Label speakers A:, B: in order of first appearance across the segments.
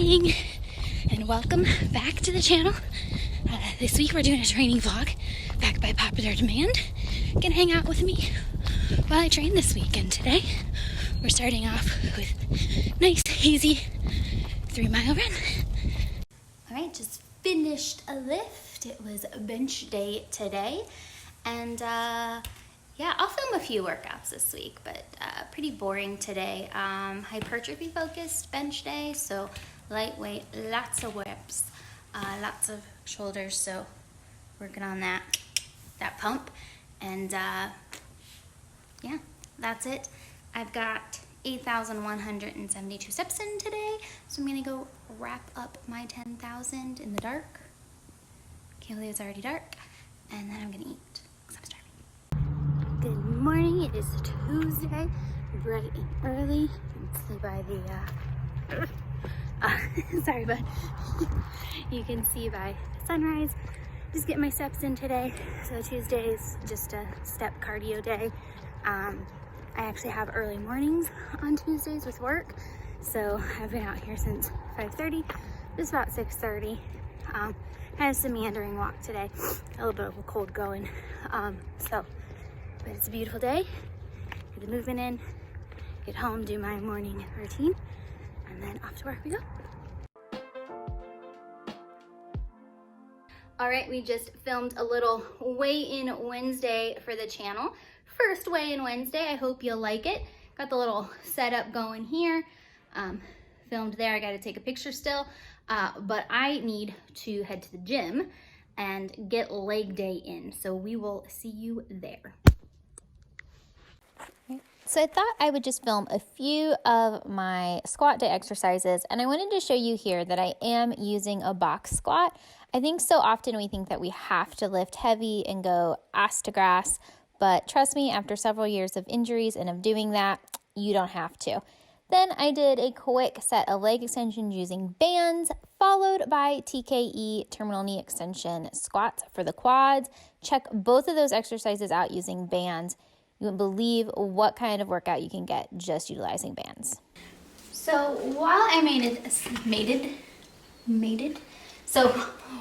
A: morning and welcome back to the channel. This week we're doing a training vlog backed by popular demand. Gonna hang out with me while I train this week, and today we're starting off with nice easy 3-mile run. Alright, just finished a lift. It was bench day today, and yeah, I'll film a few workouts this week, but pretty boring today. Hypertrophy focused bench day, so lightweight, lots of reps, lots of shoulders, so working on that pump. And yeah, that's it. I've got 8,172 steps in today, so I'm gonna go wrap up my 10,000 in the dark. Can't believe it's already dark. And then I'm gonna eat, because I'm starving. Good morning, it is Tuesday, bright and early. You can see by the, sorry bud. You can see by the sunrise. Just getting my steps in today. So Tuesday is just a step cardio day. I actually have early mornings on Tuesdays with work. So I've been out here since 5:30, just about 6:30. Had some meandering walk today, a little bit of a cold going. But it's a beautiful day. Get the movement in, get home, do my morning routine, and then off to work we go. All right, we just filmed a little weigh-in Wednesday for the channel. First weigh-in Wednesday, I hope you'll like it. Got the little setup going here. Filmed there, I gotta take a picture still, but I need to head to the gym and get leg day in, so we will see you there. So I thought I would just film a few of my squat day exercises, and I wanted to show you here that I am using a box squat. I think so often we think that we have to lift heavy and go ass to grass, but trust me, after several years of injuries and of doing that, you don't have to. Then I did a quick set of leg extensions using bands, followed by TKE, terminal knee extension squats for the quads. Check both of those exercises out using bands. You wouldn't believe what kind of workout you can get just utilizing bands. So while I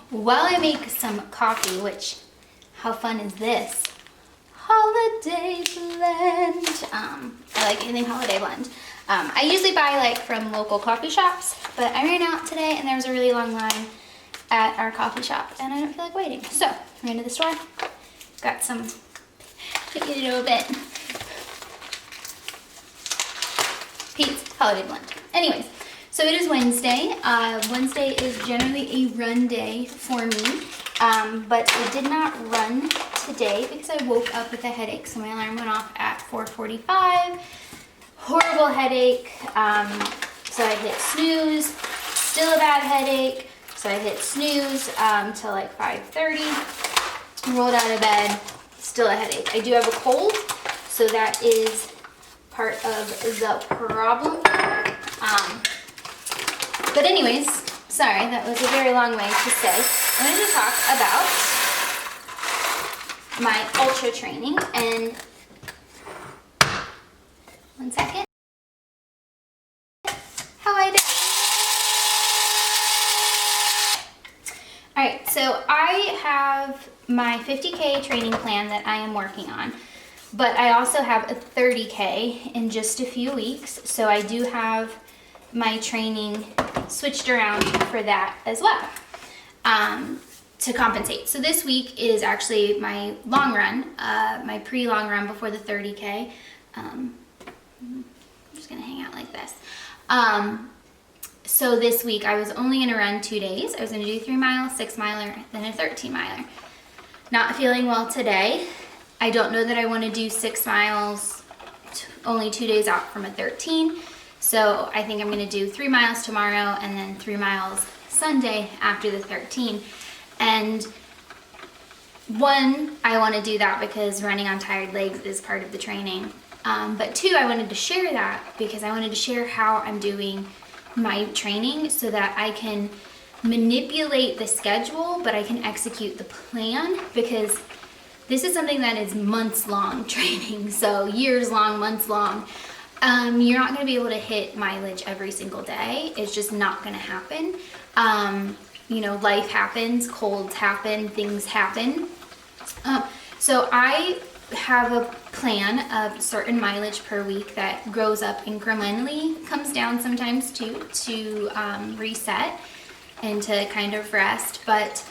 A: while I make some coffee, which, how fun is this? Holiday blend. I like anything holiday blend. I usually buy like from local coffee shops, but I ran out today and there was a really long line at our coffee shop and I don't feel like waiting. So I ran to the store, got some, get it a little bit. Pete's Holiday Blend. Anyways, so it is Wednesday. Wednesday is generally a run day for me, but I did not run today because I woke up with a headache. So my alarm went off at 4:45. Horrible headache. So I hit snooze. Still a bad headache. So I hit snooze till like 5:30. Rolled out of bed. Still a headache. I do have a cold, so that is part of the problem. But anyways, sorry, that was a very long way to say. I'm going to talk about my ultra training, and one second. How I did. All right, so I have my 50K training plan that I am working on, but I also have a 30K in just a few weeks, so I do have my training switched around for that as well, to compensate. So this week is actually my long run, my pre-long run before the 30K. I'm just gonna hang out like this. So this week I was only gonna run 2 days. I was gonna do 3-mile, 6-miler, then a 13-miler. Not feeling well today. I don't know that I want to do 6 miles only 2 days out from a 13. So I think I'm going to do 3 miles tomorrow and then 3 miles Sunday after the 13. And one, I want to do that because running on tired legs is part of the training. But two, I wanted to share that because I wanted to share how I'm doing my training so that I can manipulate the schedule, but I can execute the plan, because this is something that is months long training, so years long, months long. You're not going to be able to hit mileage every single day. It's just not going to happen. You know, life happens, colds happen, things happen. So I have a plan of certain mileage per week that grows up incrementally, comes down sometimes too, to reset and to kind of rest. But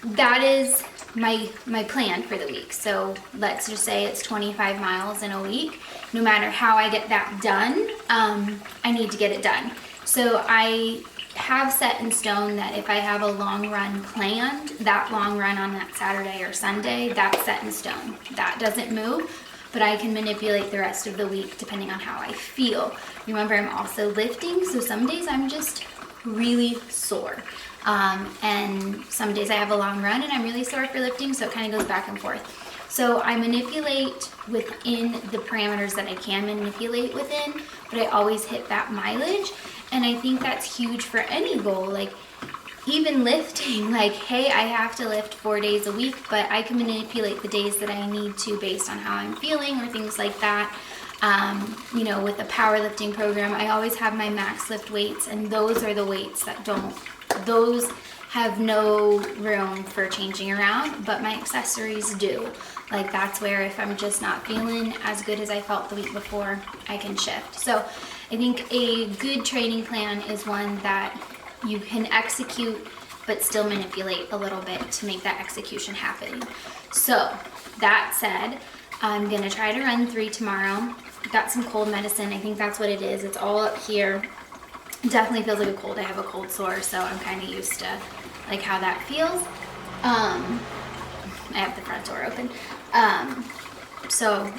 A: that is my plan for the week. So let's just say it's 25 miles in a week. No matter how I get that done, I need to get it done. So I have set in stone that if I have a long run planned, that long run on that Saturday or Sunday, that's set in stone. That doesn't move, but I can manipulate the rest of the week depending on how I feel. Remember, I'm also lifting, so some days I'm just really sore. And some days I have a long run and I'm really sore for lifting, so it kind of goes back and forth. So I manipulate within the parameters that I can manipulate within, but I always hit that mileage. And I think that's huge for any goal. Like even lifting, like, hey, I have to lift 4 days a week, but I can manipulate the days that I need to based on how I'm feeling or things like that. You know, with the powerlifting program, I always have my max lift weights, and those are the weights that those have no room for changing around, but my accessories do. Like that's where if I'm just not feeling as good as I felt the week before, I can shift. So I think a good training plan is one that you can execute but still manipulate a little bit to make that execution happen. So that said, I'm gonna try to run 3 tomorrow. Got some cold medicine. I think that's what it is. It's all up here. Definitely feels like a cold. I have a cold sore, so I'm kind of used to like how that feels. I have the front door open. So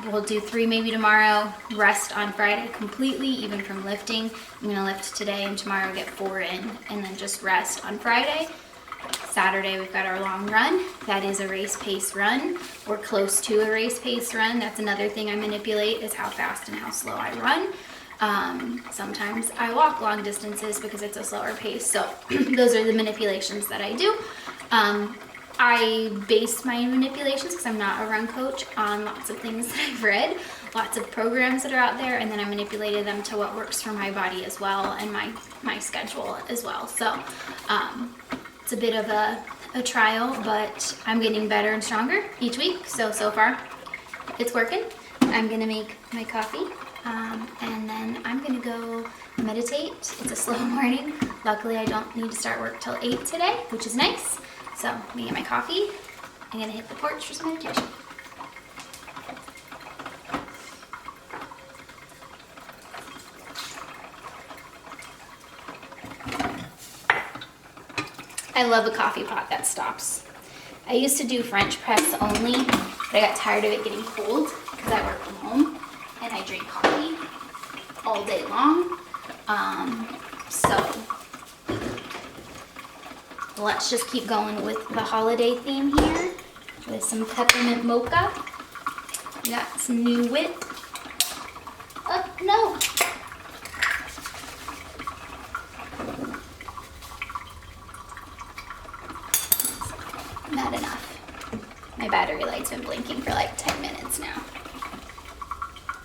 A: we'll do 3 maybe tomorrow, rest on Friday completely, even from lifting. I'm gonna lift today and tomorrow, get 4 in, and then just rest on Friday. Saturday, we've got our long run. That is a race pace run, or close to a race pace run. That's another thing I manipulate, is how fast and how slow I run. Sometimes I walk long distances because it's a slower pace. So those are the manipulations that I do. I base my manipulations, because I'm not a run coach, on lots of things that I've read, lots of programs that are out there, and then I manipulated them to what works for my body as well, and my schedule as well. So it's a bit of a trial, but I'm getting better and stronger each week. So far it's working. I'm gonna make my coffee, and then I'm gonna go meditate. It's a slow morning. Luckily I don't need to start work till 8 today, which is nice. So I'm gonna get my coffee. I'm gonna hit the porch for some meditation. I love a coffee pot that stops. I used to do French press only, but I got tired of it getting cold because I work from home and I drink coffee all day long. So let's just keep going with the holiday theme here with some peppermint mocha. Got some new whip. Oh, no. Not enough. My battery light's been blinking for like 10 minutes now.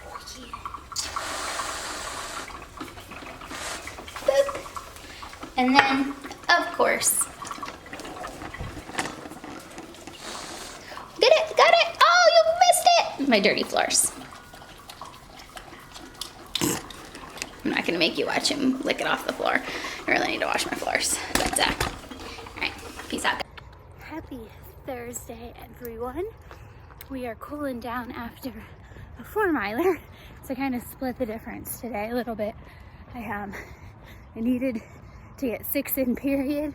A: Oh, yeah. Boop. And then, of course, got it. Oh, you missed it. My dirty floors. I'm not gonna make you watch him lick it off the floor. I really need to wash my floors. But, all right, peace out. Happy Thursday, everyone. We are cooling down after a 4-miler, so I kind of split the difference today a little bit. I needed to get 6 in, period.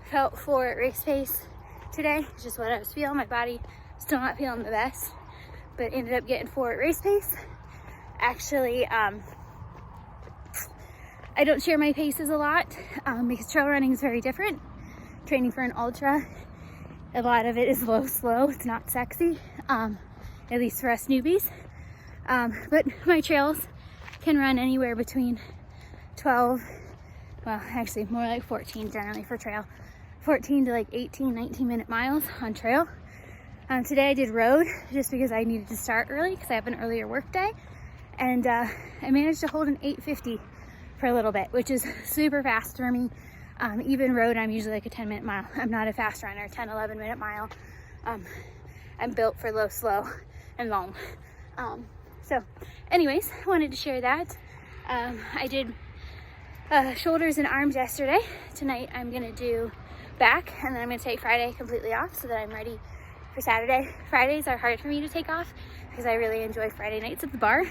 A: Felt 4 at race pace today. It's just what I was feeling. My body still not feeling the best, but ended up getting 4 at race pace. Actually, I don't share my paces a lot because trail running is very different. Training for an ultra, a lot of it is low, slow. It's not sexy, at least for us newbies. But my trails can run anywhere between 12, well, actually more like 14 generally for trail. 14 to like 18, 19 minute miles on trail. Today I did road just because I needed to start early because I have an earlier work day. And I managed to hold an 8:50 for a little bit, which is super fast for me. Even road, I'm usually like a 10-minute mile. I'm not a fast runner, 10, 11-minute mile. I'm built for low, slow, and long. So anyways, I wanted to share that. I did shoulders and arms yesterday. Tonight I'm gonna do back, and then I'm gonna take Friday completely off so that I'm ready for Saturday. Fridays are hard for me to take off because I really enjoy Friday nights at the barbell.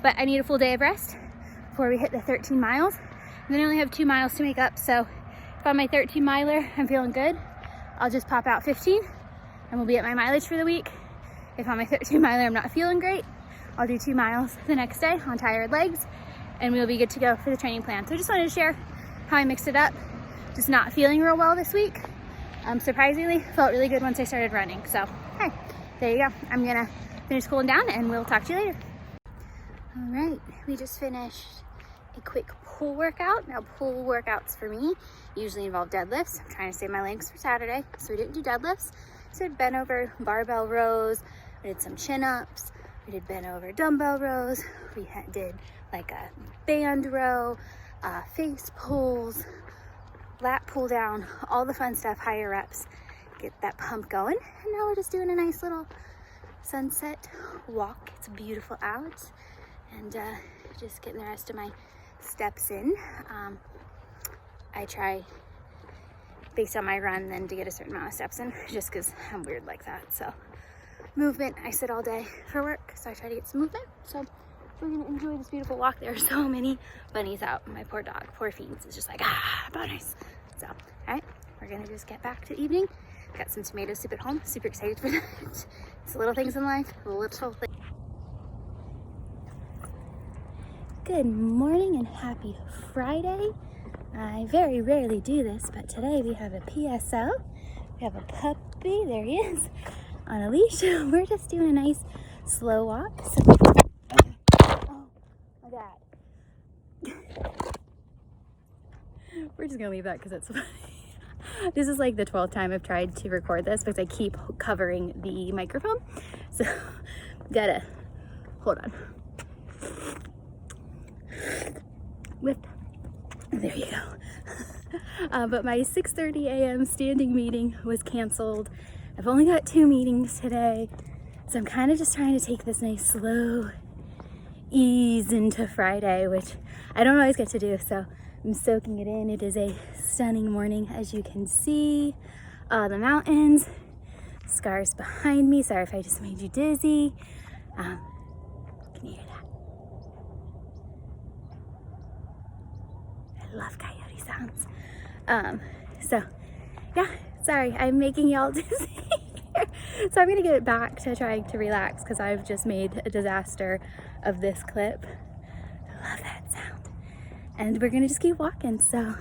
A: But I need a full day of rest before we hit the 13 miles. And then I only have 2 miles to make up. So if on my 13 miler, I'm feeling good, I'll just pop out 15 and we'll be at my mileage for the week. If on my 13 miler, I'm not feeling great, I'll do 2 miles the next day on tired legs and we'll be good to go for the training plan. So I just wanted to share how I mixed it up. Just not feeling real well this week. Surprisingly, felt really good once I started running. So, hey, there you go. I'm gonna finish cooling down and we'll talk to you later. All right, we just finished a quick pull workout. Now, pull workouts for me usually involve deadlifts. I'm trying to save my legs for Saturday, so we didn't do deadlifts. So we did bent over barbell rows. We did some chin-ups. We did bent over dumbbell rows. We did like a band row, face pulls, lat pull down, all the fun stuff, higher reps, get that pump going. And now we're just doing a nice little sunset walk. It's beautiful out, and just getting the rest of my steps in. I try, based on my run, then to get a certain amount of steps in, just because I'm weird like that. So movement, I sit all day for work, so I try to get some movement. So we're gonna enjoy this beautiful walk. There are so many bunnies out. My poor dog, poor Fiends, is just like, bunnies. So, all right, we're gonna just get back to the evening. Got some tomato soup at home. Super excited for that. It's the little things in life, the little things. Good morning and happy Friday. I very rarely do this, but today we have a PSL. We have a puppy, there he is, on a leash. We're just doing a nice slow walk. So, okay. Oh my God. We're just gonna leave that because it's funny. This is like the 12th time I've tried to record this because I keep covering the microphone. So, gotta, hold on. There you go. But my 6:30 a.m. standing meeting was canceled. I've only got 2 meetings today. So I'm kind of just trying to take this nice slow ease into Friday, which I don't always get to do. So I'm soaking it in. It is a stunning morning, as you can see. The mountains, scars behind me. Sorry if I just made you dizzy. Can you hear that? I love coyote sounds. So yeah, sorry, I'm making y'all dizzy. So I'm gonna get back to trying to relax because I've just made a disaster of this clip. I love that sound. And we're gonna just keep walking. So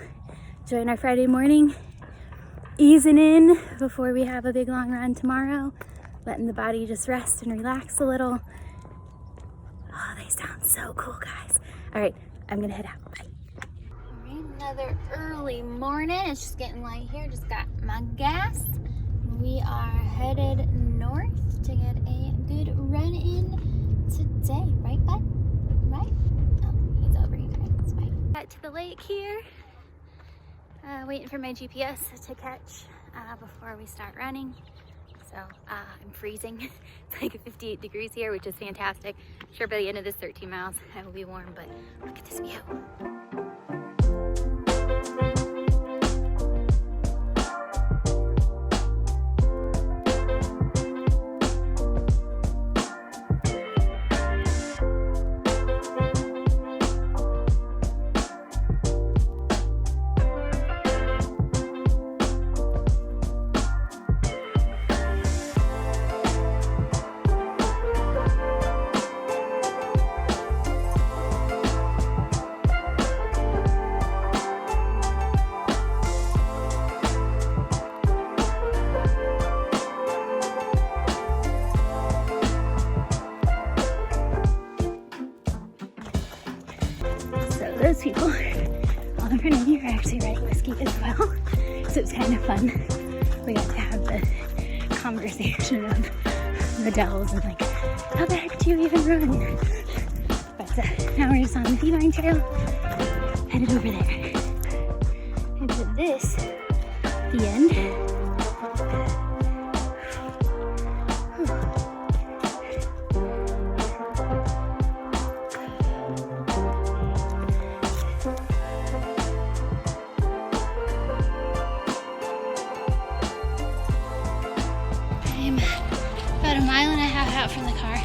A: enjoying our Friday morning, easing in before we have a big long run tomorrow, letting the body just rest and relax a little. Oh, they sound so cool, guys. All right, I'm gonna head out. Bye. All right, another early morning. It's just getting light here. Just got my gas. We are headed north to get a good run in today. Right, bud? Right? Oh, he's over here. It's fine. Got to the lake here. Waiting for my GPS to catch before we start running. So I'm freezing. It's like 58 degrees here, which is fantastic. I'm sure by the end of this 13 miles, I will be warm, but look at this view. Those people, all the running here, are actually riding whiskey as well. So it's kind of fun we got to have the conversation of the dells and like, how the heck do you even run? But now we're just on the Beeline Trail, headed over there. And with this, the end. About a mile and a half out from the car.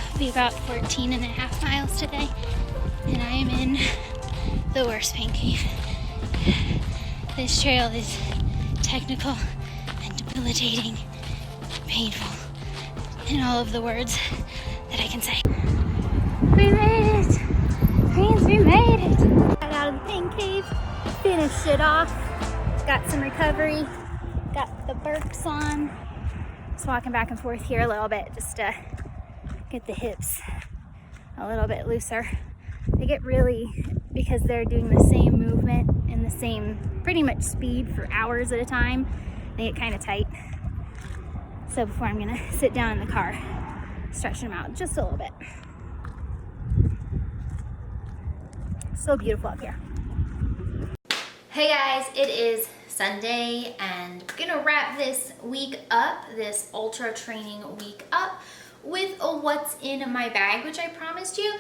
A: It'll be about 14 and a half miles today. And I am in the worst pain cave. This trail is technical and debilitating, painful, in all of the words that I can say. We made it! Friends, we made it! Got out of the pain cave, finished it off, got some recovery, got the burps on. Just walking back and forth here a little bit just to get the hips a little bit looser. They get really, because they're doing the same movement and the same pretty much speed for hours at a time, they get kind of tight. So before I'm gonna sit down in the car, stretch them out just a little bit. So beautiful up here. Hey guys, it is Sunday and we're gonna wrap this week up, this ultra training week up, with a what's in my bag, which I promised you.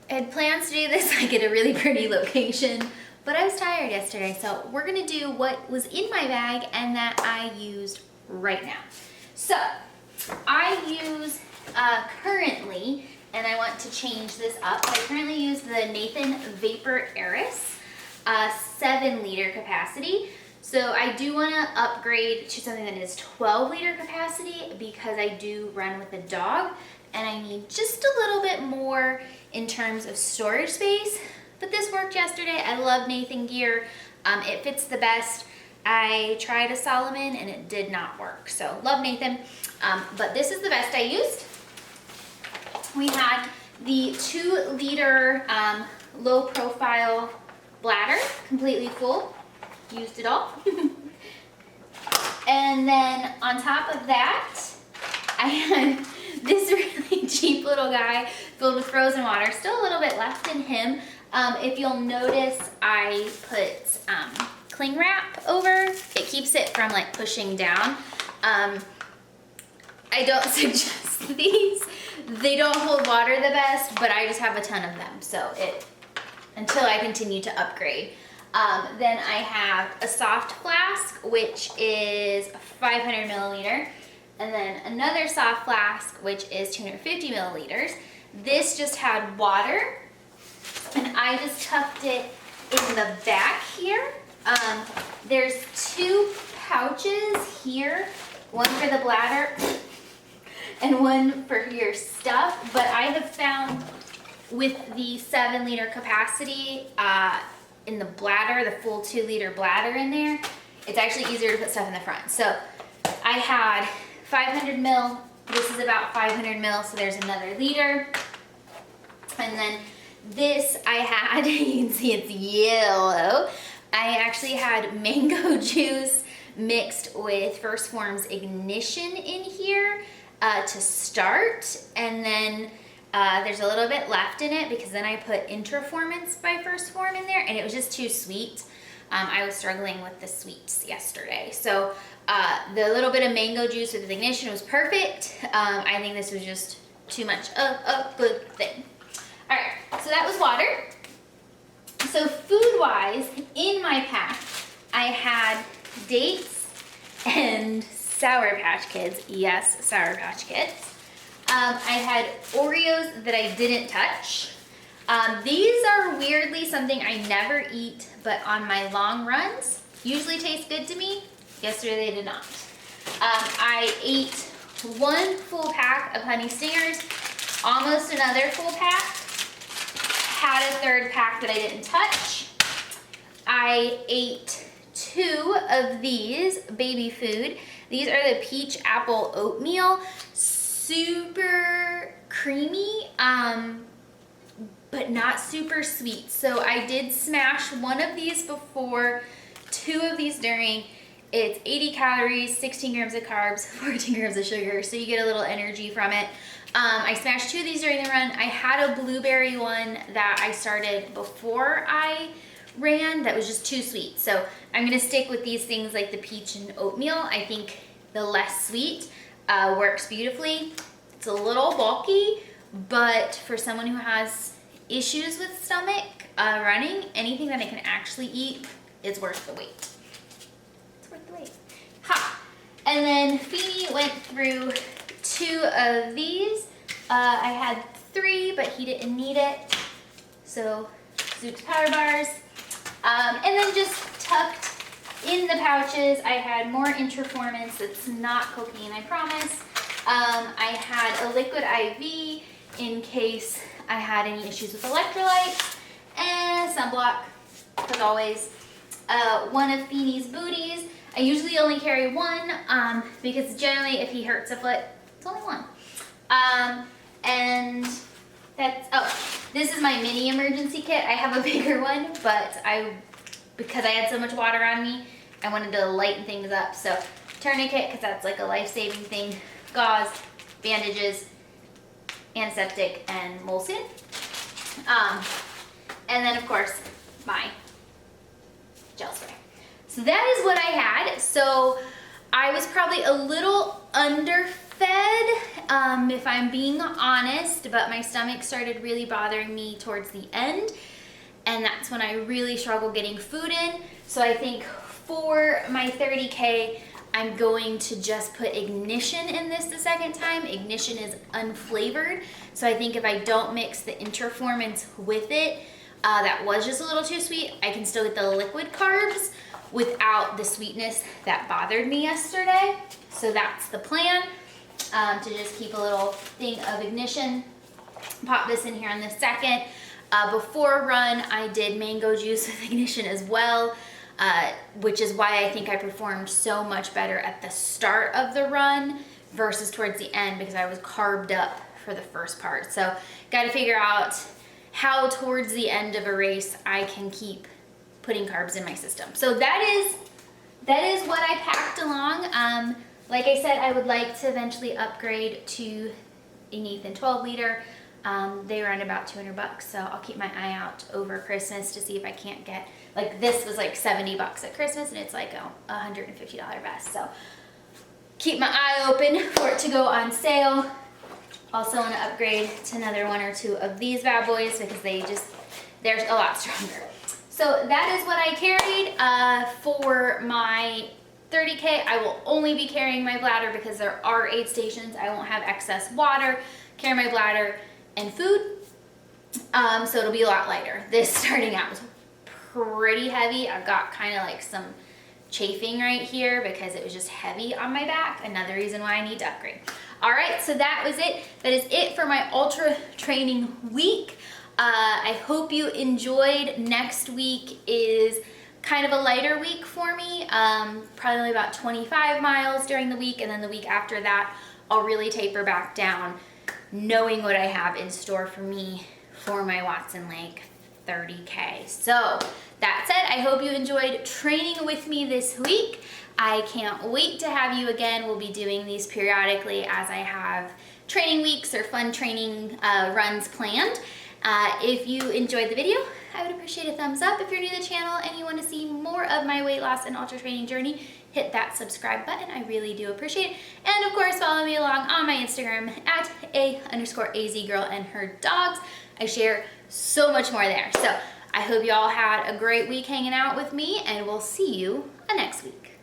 A: I had plans to do this like at a really pretty location, but I was tired yesterday, so we're gonna do what was in my bag and that I used right now. So I use currently, and I want to change this up, I currently use the Nathan Vapor Aris 7-liter capacity. So I do want to upgrade to something that is 12-liter capacity because I do run with a dog and I need just a little bit more in terms of storage space. But this worked yesterday. I love Nathan gear. It fits the best. I tried a Solomon and it did not work. So love Nathan. But this is the best I used. We had the 2-liter low profile bladder, completely full. Used it all. And then on top of that, I had this really cheap little guy filled with frozen water. Still a little bit left in him. If you'll notice, I put cling wrap over. It keeps it from like pushing down. I don't suggest these. They don't hold water the best, but I just have a ton of them. So until I continue to upgrade. Then I have a soft flask, which is 500 milliliter, and then another soft flask, which is 250 milliliters. This just had water, and I just tucked it in the back here. There's 2 pouches here, one for the bladder and one for your stuff, but I have found with the 7-liter capacity, in the bladder, the full 2-liter bladder in there, it's actually easier to put stuff in the front. So I had 500 mil, this is about 500 mil, so there's another liter. And then this I had, you can see it's yellow. I actually had mango juice mixed with First Form's Ignition in here to start, and then there's a little bit left in it because then I put Intraformance by First Form in there and it was just too sweet. I was struggling with the sweets yesterday. So the little bit of mango juice with Ignition was perfect. I think this was just too much of a good thing. All right, so that was water. So food-wise, in my pack, I had dates and Sour Patch Kids. Yes, Sour Patch Kids. I had Oreos that I didn't touch. These are weirdly something I never eat, but on my long runs, usually taste good to me. Yesterday they did not. I ate 1 full pack of Honey Stingers, almost another full pack, had a 3rd pack that I didn't touch. I ate 2 of these baby food. These are the peach apple oatmeal. Super creamy, but not super sweet. So I did smash 1 of these before, 2 of these during,
B: It's 80 calories, 16 grams of carbs, 14 grams of sugar, so you get a little energy from it. I smashed 2 of these during the run. I had a blueberry one that I started before I ran that was just too sweet. So I'm gonna stick with these things like the peach and oatmeal. I think the less sweet works beautifully. It's a little bulky, but for someone who has issues with stomach running, anything that I can actually eat is worth the wait. It's worth the wait. Ha! And then Feeney went through 2 of these. I had 3, but he didn't need it. So Zook's Power Bars. And then just tucked in the pouches, I had more Interformance. It's not cocaine, I promise. I had a liquid IV in case I had any issues with electrolytes, and sunblock, as always. 1 of Feeney's booties. I usually only carry 1 because generally if he hurts a foot, it's only 1. And that's, this is my mini emergency kit. I have a bigger one, but because I had so much water on me, I wanted to lighten things up. So tourniquet, because that's like a life-saving thing, gauze, bandages, antiseptic, and Molson. And then of course, my gel spray. So that is what I had. So I was probably a little underfed, if I'm being honest, but my stomach started really bothering me towards the end, and that's when I really struggled getting food in. So I think for my 30K, I'm going to just put Ignition in this the second time. Ignition is unflavored, so I think if I don't mix the Interformance with it, that was just a little too sweet, I can still get the liquid carbs without the sweetness that bothered me yesterday. So that's the plan, to just keep a little thing of Ignition. Pop this in here in the second. Before run, I did mango juice with Ignition as well, which is why I think I performed so much better at the start of the run versus towards the end, because I was carved up for the first part. So got to figure out how towards the end of a race I can keep putting carbs in my system. So that is what I packed along. Like I said, I would like to eventually upgrade to a Nathan 12 liter. They run about $200, so I'll keep my eye out over Christmas to see if I can't get, like, this was like $70 at Christmas, and it's like a $150 vest. So keep my eye open for it to go on sale. Also want to upgrade to another 1 or 2 of these bad boys because they're a lot stronger. So that is what I carried for my 30K. I will only be carrying my bladder because there are aid stations. I won't have excess water. Carry my bladder and food. So it'll be a lot lighter. This starting out was pretty heavy. I've got kind of like some chafing right here because it was just heavy on my back. Another reason why I need to upgrade. All right, so that was it. That is it for my ultra training week. I hope you enjoyed. Next week is kind of a lighter week for me, probably only about 25 miles during the week, and then the week after that, I'll really taper back down, knowing what I have in store for me for my Watson Lake 30K. So that said, I hope you enjoyed training with me this week. I can't wait to have you again. We'll be doing these periodically as I have training weeks or fun training runs planned. If you enjoyed the video, I would appreciate a thumbs up. If you're new to the channel and you want to see more of my weight loss and ultra training journey, hit that subscribe button. I really do appreciate it. And of course, follow me along on my Instagram at @a_azgirl and her dogs. I share so much more there. So I hope you all had a great week hanging out with me, and we'll see you next week.